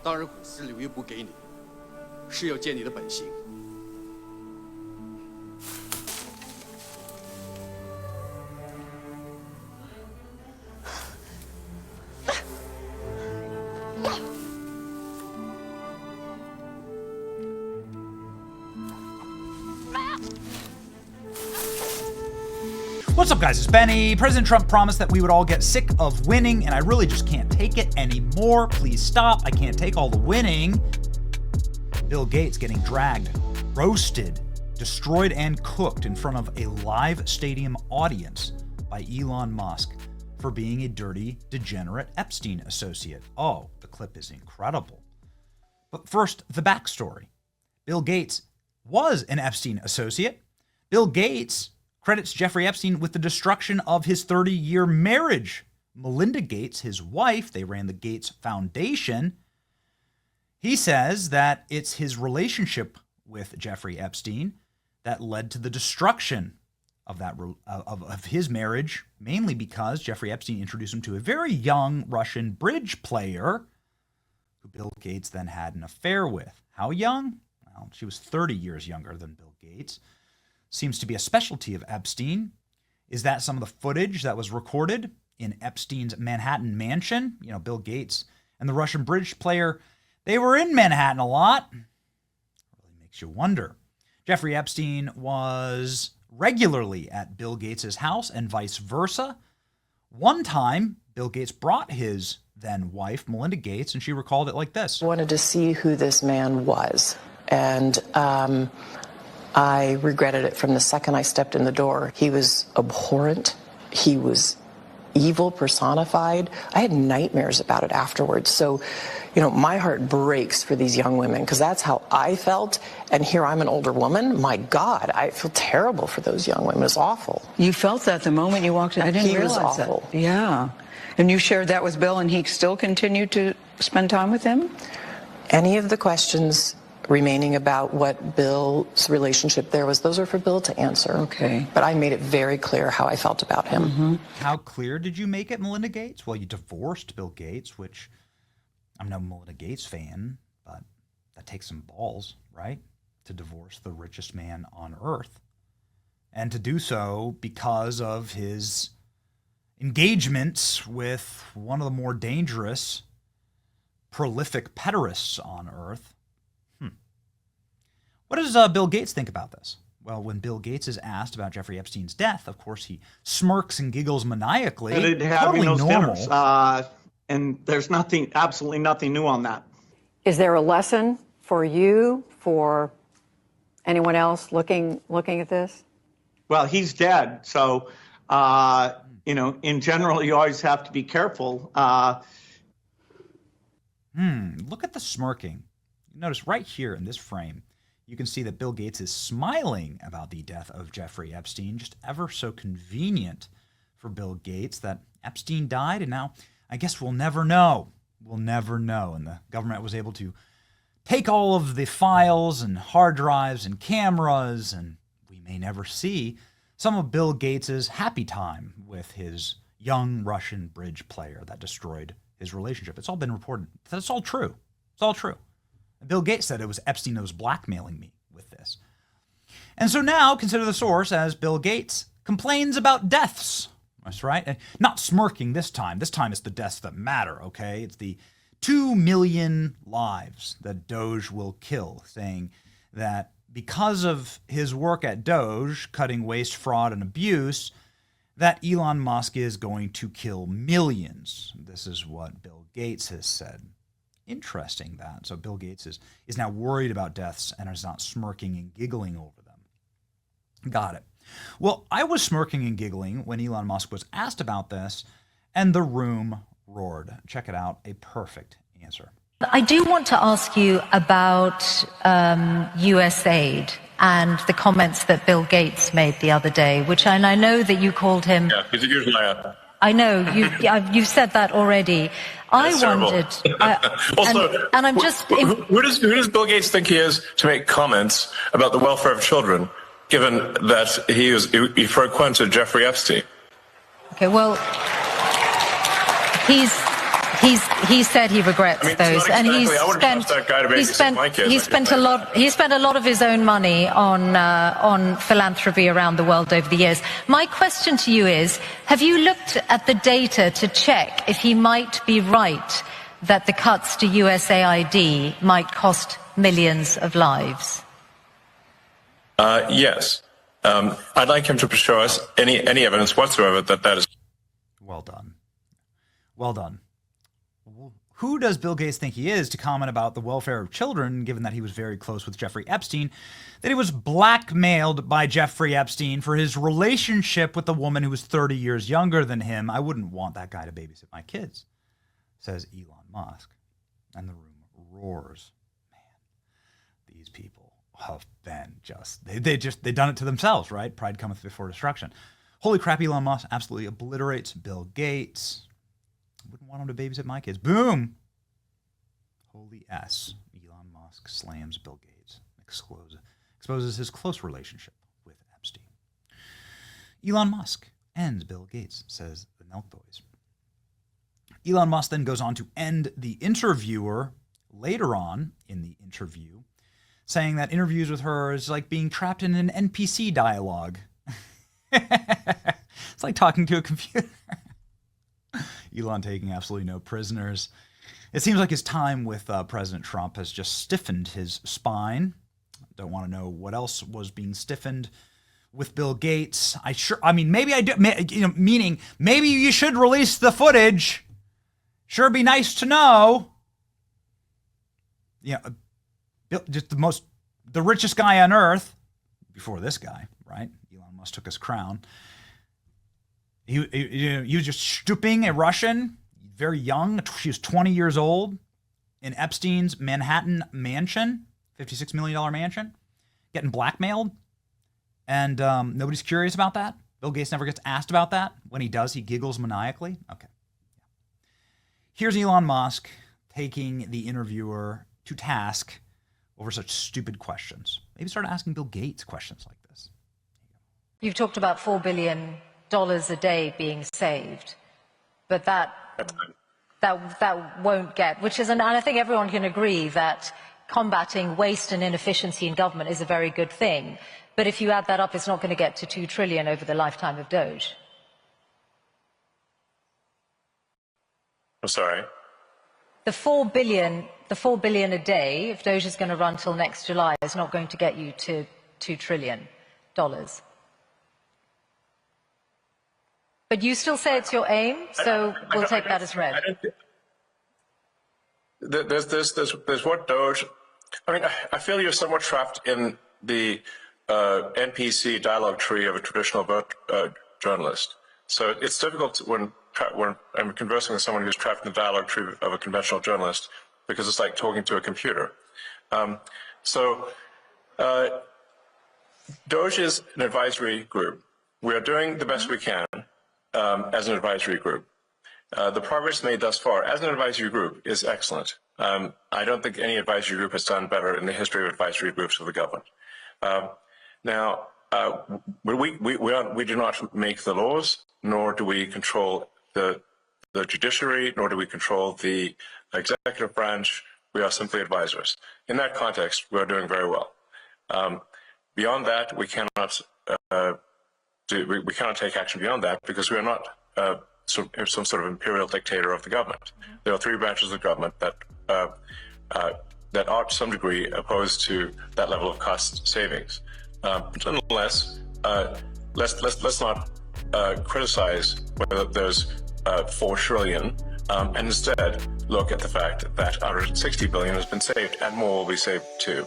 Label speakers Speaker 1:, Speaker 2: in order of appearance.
Speaker 1: 当然股息留一部给你，是要见你的本性。
Speaker 2: What's up, guys? It's Benny. President Trump promised that we would all get sick of winning, and I really just can't take it anymore. Please stop. I can't take all the winning. Bill Gates getting dragged, roasted, destroyed, and cooked in front of a live stadium audience by Elon Musk for being a dirty, degenerate Epstein associate. Oh, the clip is incredible. But first, the backstory. Bill Gates was an Epstein associate. Bill Gates credits Jeffrey Epstein with the destruction of his 30-year marriage. Melinda Gates, his wife, they ran the Gates Foundation. He says that it's his relationship with Jeffrey Epstein that led to the destruction of of his marriage, mainly because Jeffrey Epstein introduced him to a very young Russian bridge player who Bill Gates then had an affair with. How young? Well, she was 30 years younger than Bill Gates. Seems to be a specialty of Epstein. Is that some of the footage that was recorded in Epstein's Manhattan mansion? You know, Bill Gates and the Russian bridge player, they were in Manhattan a lot. Really makes you wonder. Jeffrey Epstein was regularly at Bill Gates' house and vice versa. One time, Bill Gates brought his then wife, Melinda Gates, and she recalled it like this.
Speaker 3: I wanted to see who this man was. And I regretted it from the second I stepped in the door. He was abhorrent. He was evil personified. I had nightmares about it afterwards. So, you know, my heart breaks for these young women because that's how I felt. And here I'm an older woman. My God, I feel terrible for those young women. It's awful.
Speaker 4: You felt that the moment you walked in? I didn't realize
Speaker 3: was awful.
Speaker 4: That. Yeah. And you shared that with Bill, and he still continued to spend time with him?
Speaker 3: Any of the questions remaining about what Bill's relationship there was, those are for Bill to answer.
Speaker 4: Okay.
Speaker 3: But I made it very clear how I felt about him.
Speaker 4: Mm-hmm.
Speaker 2: How clear did you make it, Melinda Gates? Well, you divorced Bill Gates, which I'm no Melinda Gates fan, but that takes some balls, right? To divorce the richest man on earth. And to do so because of his engagements with one of the more dangerous, prolific pederasts on earth. What does Bill Gates think about this? Well, when Bill Gates is asked about Jeffrey Epstein's death, of course, he smirks and giggles maniacally.
Speaker 5: Having those
Speaker 2: normal.
Speaker 5: dinners, and there's absolutely nothing new on that.
Speaker 6: Is there a lesson for you, for anyone else looking at this?
Speaker 5: Well, he's dead, so you know, in general, you always have to be careful.
Speaker 2: Look at the smirking. Notice right here in this frame, you can see that Bill Gates is smiling about the death of Jeffrey Epstein. Just ever so convenient for Bill Gates that Epstein died, and now I guess we'll never know. We'll never know. And the government was able to take all of the files and hard drives and cameras, and we may never see some of Bill Gates's happy time with his young Russian bridge player that destroyed his relationship. It's all been reported. That's all true. It's all true. Bill Gates said it was Epstein that was blackmailing me with this. And so now consider the source as Bill Gates complains about deaths. That's right. Not smirking this time. This time it's the deaths that matter, okay? It's the 2 million lives that Doge will kill, saying that because of his work at Doge, cutting waste, fraud, and abuse, that Elon Musk is going to kill millions. This is what Bill Gates has said. Interesting that. So Bill Gates is now worried about deaths and is not smirking and giggling over them. Got it. Well, I was smirking and giggling when Elon Musk was asked about this, and the room roared. Check it out. A perfect answer.
Speaker 7: I do want to ask you about U.S. aid and the comments that Bill Gates made the other day, and I know that you called him...
Speaker 8: Yeah, he's a huge liar.
Speaker 7: I know, you've said that already. I wondered...
Speaker 8: Also,
Speaker 7: and I'm just...
Speaker 8: Who does Bill Gates think he is to make comments about the welfare of children, given that he frequented Jeffrey Epstein?
Speaker 7: Okay, well, he said he regrets those, and he spent a lot of his own money on philanthropy around the world over the years. My question to you is: have you looked at the data to check if he might be right that the cuts to USAID might cost millions of lives?
Speaker 8: Yes. I'd like him to show us any evidence whatsoever that is.
Speaker 2: Well done. Well done. Who does Bill Gates think he is to comment about the welfare of children, given that he was very close with Jeffrey Epstein, that he was blackmailed by Jeffrey Epstein for his relationship with a woman who was 30 years younger than him? I wouldn't want that guy to babysit my kids, says Elon Musk. And the room roars. Man, these people have been they've done it to themselves, right? Pride cometh before destruction. Holy crap, Elon Musk absolutely obliterates Bill Gates. Wouldn't want him to babysit my kids. Boom! Holy S. Elon Musk slams Bill Gates. Exposes his close relationship with Epstein. Elon Musk ends Bill Gates, says the Milk Boys. Elon Musk then goes on to end the interviewer later on in the interview, saying that interviews with her is like being trapped in an NPC dialogue. It's like talking to a computer. Elon taking absolutely no prisoners. It seems like his time with President Trump has just stiffened his spine. Don't want to know what else was being stiffened with Bill Gates. Maybe I do. Meaning maybe you should release the footage. Sure, be nice to know. Just the richest guy on earth before this guy, right? Elon Musk took his crown. He was just stooping a Russian, very young. She was 20 years old, in Epstein's Manhattan mansion, $56 million mansion, getting blackmailed. And nobody's curious about that. Bill Gates never gets asked about that. When he does, he giggles maniacally. Okay. Here's Elon Musk taking the interviewer to task over such stupid questions. Maybe start asking Bill Gates questions like this.
Speaker 7: You've talked about $4 billion a day being saved, but that won't get, and I think everyone can agree that combating waste and inefficiency in government is a very good thing. But if you add that up, it's not going to get to $2 trillion over the lifetime of Doge.
Speaker 8: I'm sorry.
Speaker 7: The $4 billion a day, if Doge is going to run till next July, is not going to get you to $2 trillion. But you still say it's your aim, so we'll take that as read.
Speaker 8: There's what Doge. I feel you're somewhat trapped in the NPC dialogue tree of a traditional journalist. So it's difficult when I'm conversing with someone who's trapped in the dialogue tree of a conventional journalist, because it's like talking to a computer. Doge is an advisory group. We are doing the best we can. As an advisory group. The progress made thus far as an advisory group is excellent. I don't think any advisory group has done better in the history of advisory groups of the government. We do not make the laws, nor do we control the judiciary, nor do we control the executive branch. We are simply advisors. In that context, we are doing very well. Beyond that, we cannot we cannot take action beyond that, because we are not some sort of imperial dictator of the government. There are three branches of government that are to some degree opposed to that level of cost savings. But nonetheless, let's not criticize whether there's $4 trillion, and instead look at the fact that $160 billion has been saved, and more will be saved too.